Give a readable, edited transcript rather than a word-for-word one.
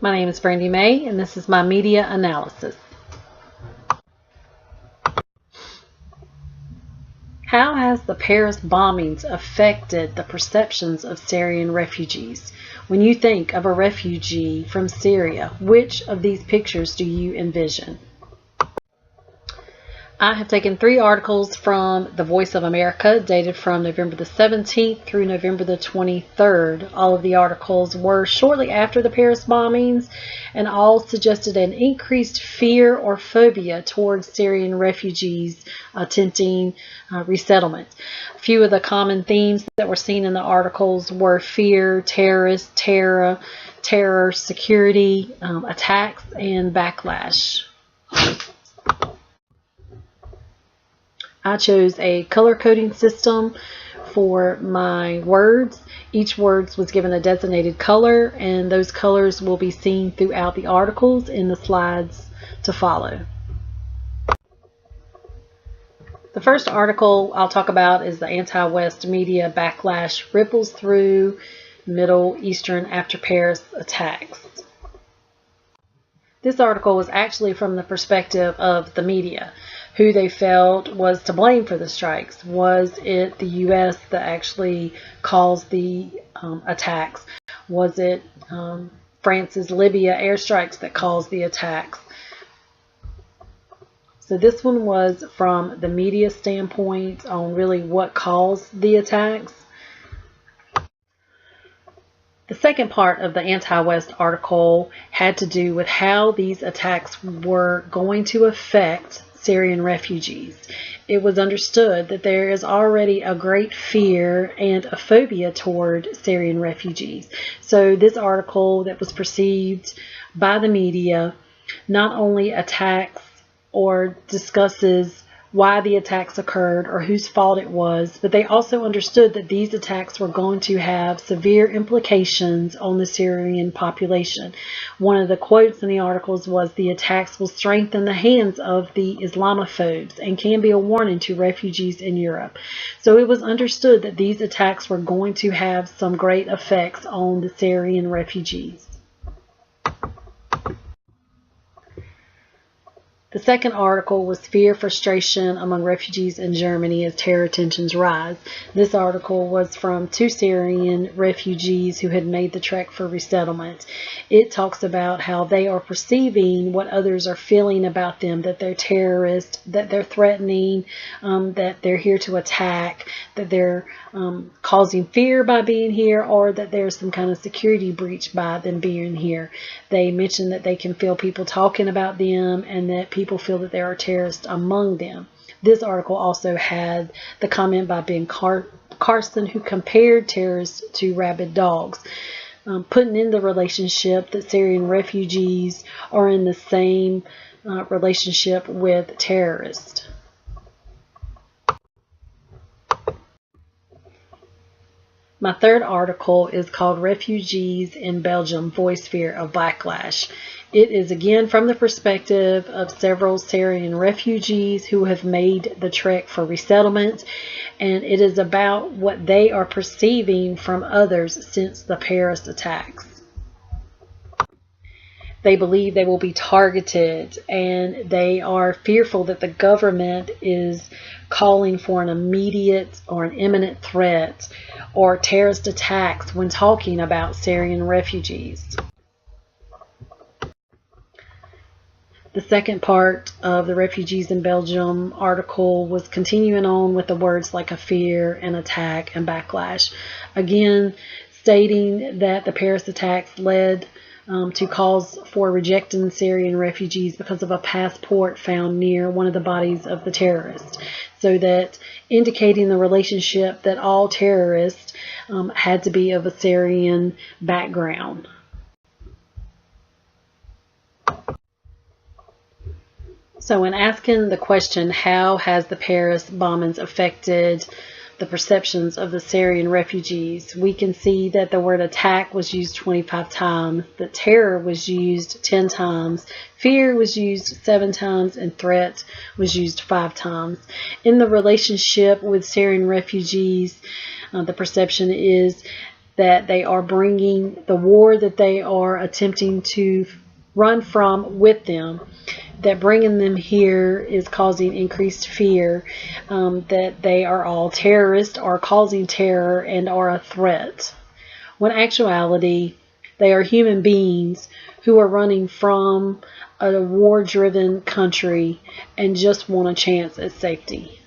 My name is Brandy May, and this is my media analysis. How has the Paris bombings affected the perceptions of Syrian refugees? When you think of a refugee from Syria, which of these pictures do you envision? I have taken 3 articles from The Voice of America, dated from November the 17th through November the 23rd. All of the articles were shortly after the Paris bombings, and all suggested an increased fear or phobia towards Syrian refugees attempting resettlement. A few of the common themes that were seen in the articles were fear, terrorist, terror, security, attacks, and backlash. I chose a color coding system for my words. Each word was given a designated color, and those colors will be seen throughout the articles in the slides to follow. The first article I'll talk about is the anti-West media backlash ripples through Middle Eastern after Paris attacks. This article was actually from the perspective of the media, who they felt was to blame for the strikes. Was it the U.S. that actually caused the attacks? Was it France's Libya airstrikes that caused the attacks? So this one was from the media standpoint on really what caused the attacks. The second part of the anti-West article had to do with how these attacks were going to affect Syrian refugees. It was understood that there is already a great fear and a phobia toward Syrian refugees. So this article that was perceived by the media not only attacks or discusses why the attacks occurred or whose fault it was, but they also understood that these attacks were going to have severe implications on the Syrian population. One of the quotes in the articles was, "The attacks will strengthen the hands of the Islamophobes and can be a warning to refugees in Europe." So it was understood that these attacks were going to have some great effects on the Syrian refugees. The second article was fear, frustration among refugees in Germany as terror tensions rise. This article was from 2 Syrian refugees who had made the trek for resettlement. It talks about how they are perceiving what others are feeling about them, that they're terrorists, that they're threatening, that they're here to attack, that they're causing fear by being here, or that there's some kind of security breach by them being here. They mention that they can feel people talking about them and that people feel that there are terrorists among them. This article also had the comment by Ben Carson, who compared terrorists to rabid dogs, putting in the relationship that Syrian refugees are in the same relationship with terrorists. My third article is called Refugees in Belgium Voice Fear of Backlash. It is again from the perspective of several Syrian refugees who have made the trek for resettlement, and it is about what they are perceiving from others since the Paris attacks. They believe they will be targeted, and they are fearful that the government is calling for an immediate or an imminent threat or terrorist attacks when talking about Syrian refugees. The second part of the Refugees in Belgium article was continuing on with the words like a fear, an attack, and backlash. Again, stating that the Paris attacks led to calls for rejecting Syrian refugees because of a passport found near one of the bodies of the terrorist. So that indicating the relationship that all terrorists had to be of a Syrian background. So when asking the question, how has the Paris bombings affected the perceptions of the Syrian refugees, we can see that the word attack was used 25 times, that terror was used 10 times, fear was used 7 times, and threat was used 5 times. In the relationship with Syrian refugees, the perception is that they are bringing the war that they are attempting to run from with them, that bringing them here is causing increased fear, that they are all terrorists, are causing terror, and are a threat. When actuality, they are human beings who are running from a war-driven country and just want a chance at safety.